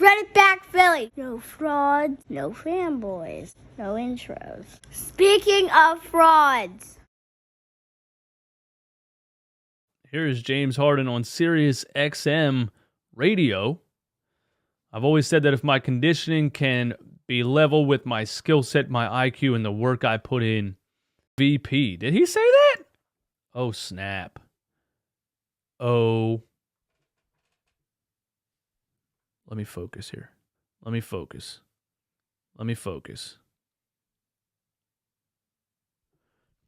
Run it back, Philly. No frauds, no fanboys, no intros. Speaking of frauds. Here is James Harden on Sirius XM radio. I've always said that if my conditioning can be level with my skill set, my IQ, and the work I put in, VP. Did he say that? Oh, snap. Oh. Let me focus here. Let me focus.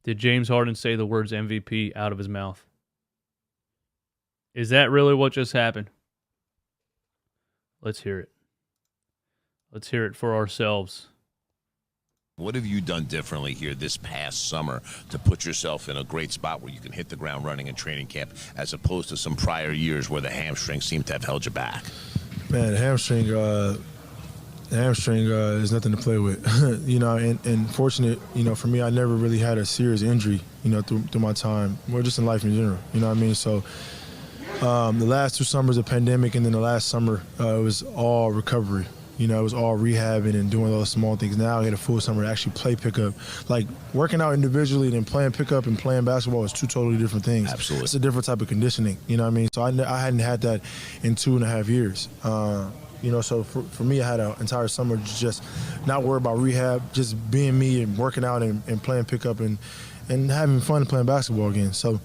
Did James Harden say the words MVP out of his mouth? Is that really what just happened? Let's hear it. Let's hear it for ourselves. What have you done differently here this past summer to put yourself in a great spot where you can hit the ground running in training camp as opposed to some prior years where the hamstring seemed to have held you back? Man, the hamstring is nothing to play with. And fortunate, for me, I never really had a serious injury, through my time, or just in life in general, you know what I mean? So the last 2 summers of pandemic and then the last summer, it was all recovery. It was all rehabbing and doing those small things. Now I get a full summer to actually play pickup. Like working out individually and then playing pickup and playing basketball is 2 totally different things. Absolutely. It's a different type of conditioning, you know what I mean? So I hadn't had that in 2.5 years. So for me, I had an entire summer just not worried about rehab, just being me and working out and playing pickup and having fun playing basketball again. So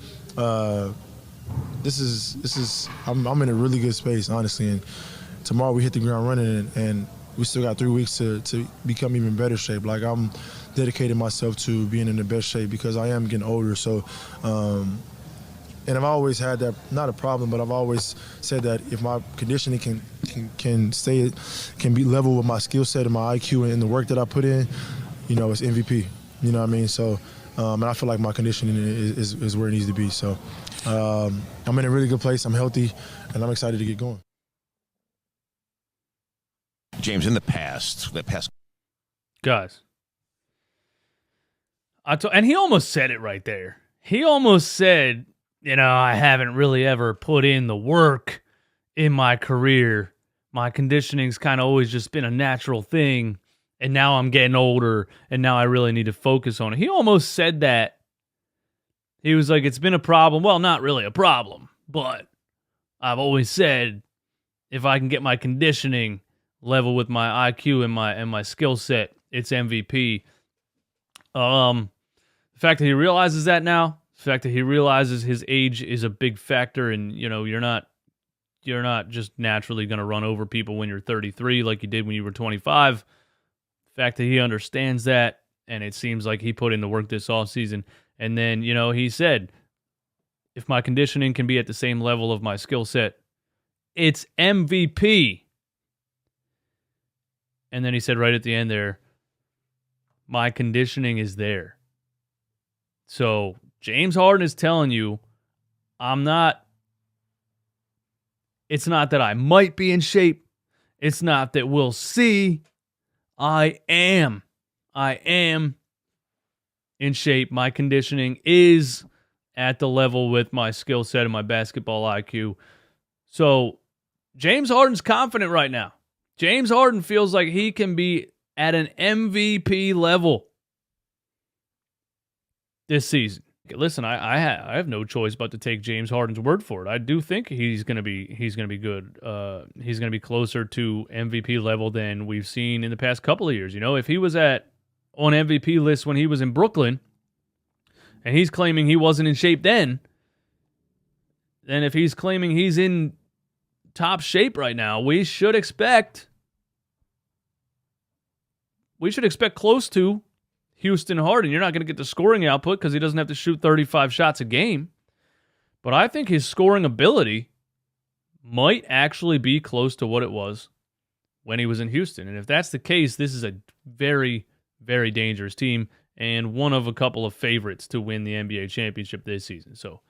this is I'm in a really good space, honestly. And tomorrow we hit the ground running, and we still got 3 weeks to become even better shape. Like I'm dedicating myself to being in the best shape because I am getting older. So, and I've always had that, not a problem, but I've always said that if my conditioning can be level with my skill set and my IQ and the work that I put in, it's MVP. You know what I mean? So, and I feel like my conditioning is where it needs to be. So, I'm in a really good place. I'm healthy, and I'm excited to get going. James, in the past Guys. And he almost said it right there. He almost said, I haven't really ever put in the work in my career. My conditioning's kind of always just been a natural thing. And now I'm getting older, and now I really need to focus on it. He almost said that. He was like, it's been a problem. Well, not really a problem, but I've always said if I can get my conditioning level with my IQ and my skill set, it's MVP. The fact that he realizes that now, the fact that he realizes his age is a big factor, and you're not just naturally going to run over people when you're 33 like you did when you were 25. The fact that he understands that, and it seems like he put in the work this offseason. And then, he said, if my conditioning can be at the same level of my skill set, it's MVP. And then he said right at the end there, my conditioning is there. So James Harden is telling you, it's not that I might be in shape. It's not that we'll see. I am in shape. My conditioning is at the level with my skill set and my basketball IQ. So James Harden's confident right now. James Harden feels like he can be at an MVP level this season. Listen, I have no choice but to take James Harden's word for it. I do think he's gonna be good. He's gonna be closer to MVP level than we've seen in the past couple of years. If he was on MVP lists when he was in Brooklyn, and he's claiming he wasn't in shape then if he's claiming he's in top shape right now, we should expect close to Houston Harden. You're not going to get the scoring output because he doesn't have to shoot 35 shots a game. But I think his scoring ability might actually be close to what it was when he was in Houston. And if that's the case, this is a very, very dangerous team and one of a couple of favorites to win the NBA championship this season. So